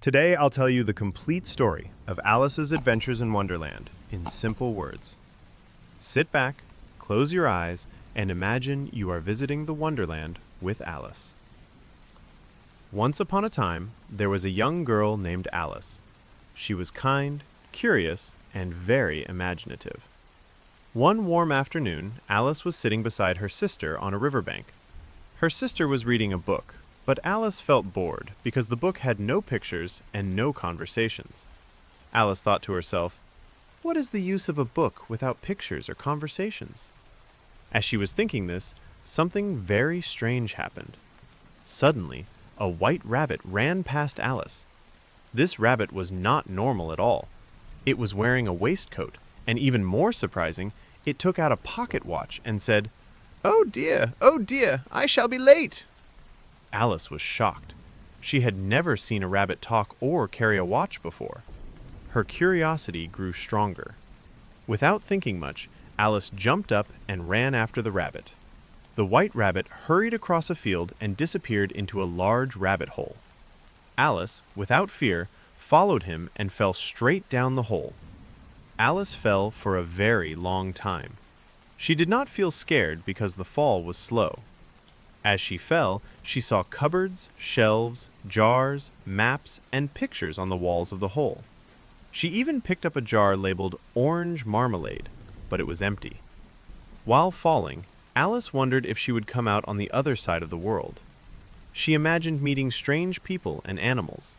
Today, I'll tell you the complete story of Alice's adventures in Wonderland in simple words. Sit back, close your eyes, and imagine you are visiting the Wonderland with Alice. Once upon a time, there was a young girl named Alice. She was kind, curious, and very imaginative. One warm afternoon, Alice was sitting beside her sister on a riverbank. Her sister was reading a book, but Alice felt bored because the book had no pictures and no conversations. Alice thought to herself, "What is the use of a book without pictures or conversations?" As she was thinking this, something very strange happened. Suddenly, a white rabbit ran past Alice. This rabbit was not normal at all. It was wearing a waistcoat, and even more surprising, it took out a pocket watch and said, oh dear, I shall be late." Alice was shocked. She had never seen a rabbit talk or carry a watch before. Her curiosity grew stronger. Without thinking much, Alice jumped up and ran after the rabbit. The white rabbit hurried across a field and disappeared into a large rabbit hole. Alice, without fear, followed him and fell straight down the hole. Alice fell for a very long time. She did not feel scared because the fall was slow. As she fell, she saw cupboards, shelves, jars, maps, and pictures on the walls of the hole. She even picked up a jar labeled orange marmalade, but it was empty. While falling, Alice wondered if she would come out on the other side of the world. She imagined meeting strange people and animals.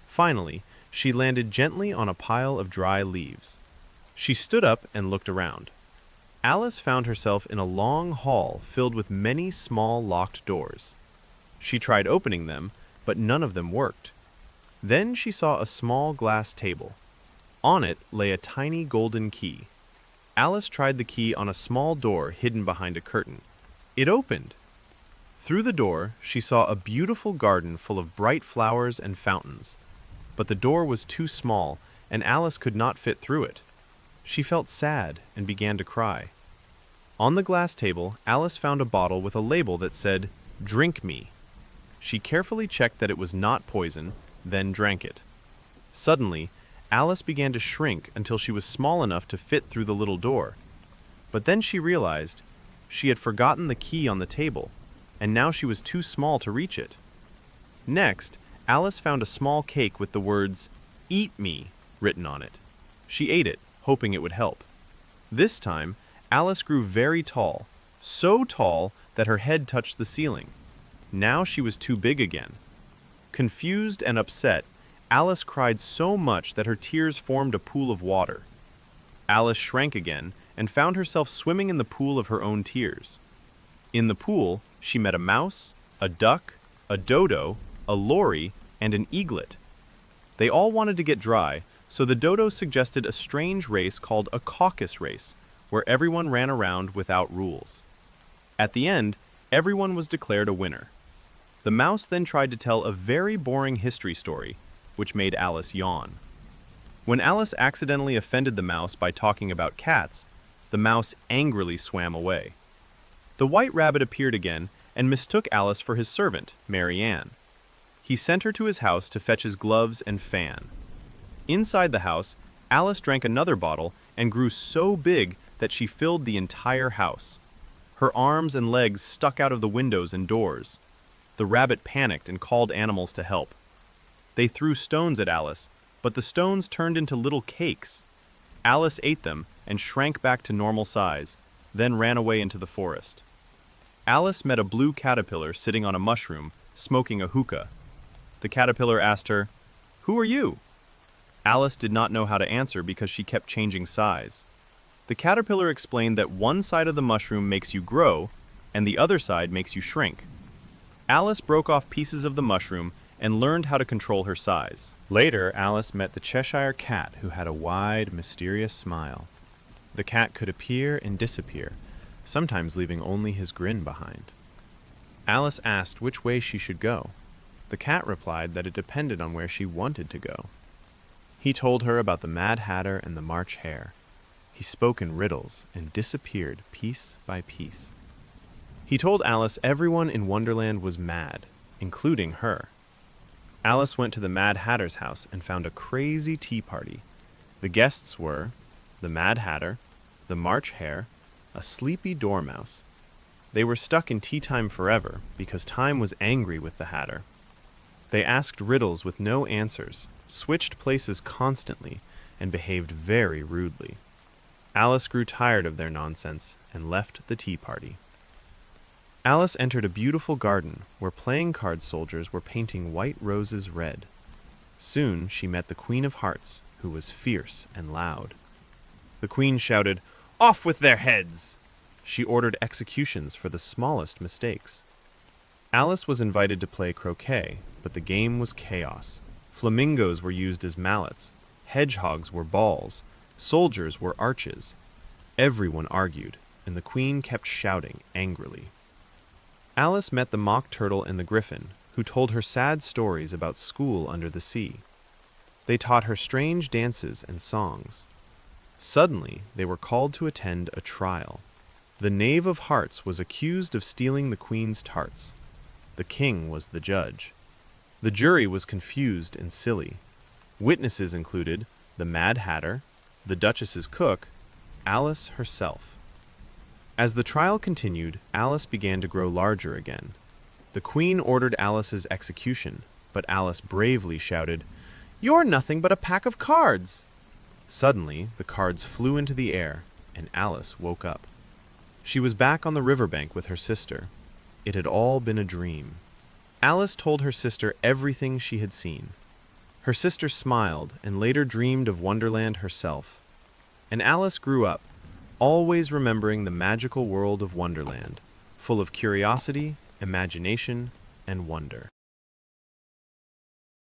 Finally, she landed gently on a pile of dry leaves. She stood up and looked around. Alice found herself in a long hall filled with many small locked doors. She tried opening them, but none of them worked. Then she saw a small glass table. On it lay a tiny golden key. Alice tried the key on a small door hidden behind a curtain. It opened. Through the door, she saw a beautiful garden full of bright flowers and fountains. But the door was too small, and Alice could not fit through it. She felt sad and began to cry. On the glass table, Alice found a bottle with a label that said, "Drink me." She carefully checked that it was not poison, then drank it. Suddenly, Alice began to shrink until she was small enough to fit through the little door. But then she realized she had forgotten the key on the table, and now she was too small to reach it. Next, Alice found a small cake with the words, "Eat me," written on it. She ate it, hoping it would help. This time, Alice grew very tall, so tall that her head touched the ceiling. Now she was too big again. Confused and upset, Alice cried so much that her tears formed a pool of water. Alice shrank again and found herself swimming in the pool of her own tears. In the pool, she met a mouse, a duck, a dodo, a lory, and an eaglet. They all wanted to get dry, so the dodo suggested a strange race called a caucus race, where everyone ran around without rules. At the end, everyone was declared a winner. The mouse then tried to tell a very boring history story, which made Alice yawn. When Alice accidentally offended the mouse by talking about cats, the mouse angrily swam away. The white rabbit appeared again and mistook Alice for his servant, Mary Ann. He sent her to his house to fetch his gloves and fan. Inside the house, Alice drank another bottle and grew so big that she filled the entire house. Her arms and legs stuck out of the windows and doors. The rabbit panicked and called animals to help. They threw stones at Alice, but the stones turned into little cakes. Alice ate them and shrank back to normal size, then ran away into the forest. Alice met a blue caterpillar sitting on a mushroom, smoking a hookah. The caterpillar asked her, "Who are you?" Alice did not know how to answer because she kept changing size. The caterpillar explained that one side of the mushroom makes you grow, and the other side makes you shrink. Alice broke off pieces of the mushroom and learned how to control her size. Later, Alice met the Cheshire Cat, who had a wide, mysterious smile. The cat could appear and disappear, sometimes leaving only his grin behind. Alice asked which way she should go. The cat replied that it depended on where she wanted to go. He told her about the Mad Hatter and the March Hare. He spoke in riddles and disappeared piece by piece. He told Alice everyone in Wonderland was mad, including her. Alice went to the Mad Hatter's house and found a crazy tea party. The guests were the Mad Hatter, the March Hare, a sleepy dormouse. They were stuck in tea time forever because time was angry with the Hatter. They asked riddles with no answers, switched places constantly, and behaved very rudely. Alice grew tired of their nonsense and left the tea party. Alice entered a beautiful garden where playing card soldiers were painting white roses red. Soon she met the Queen of Hearts, who was fierce and loud. The Queen shouted, "Off with their heads!" She ordered executions for the smallest mistakes. Alice was invited to play croquet, but the game was chaos. Flamingos were used as mallets, hedgehogs were balls, soldiers were arches. Everyone argued, and the Queen kept shouting angrily. Alice met the Mock Turtle and the Griffin, who told her sad stories about school under the sea. They taught her strange dances and songs. Suddenly, they were called to attend a trial. The Knave of Hearts was accused of stealing the Queen's tarts. The king was the judge. The jury was confused and silly. Witnesses included the Mad Hatter, the Duchess's cook, Alice herself. As the trial continued, Alice began to grow larger again. The Queen ordered Alice's execution, but Alice bravely shouted, "You're nothing but a pack of cards!" Suddenly, the cards flew into the air, and Alice woke up. She was back on the riverbank with her sister. It had all been a dream. Alice told her sister everything she had seen. Her sister smiled and later dreamed of Wonderland herself. And Alice grew up, always remembering the magical world of Wonderland, full of curiosity, imagination, and wonder.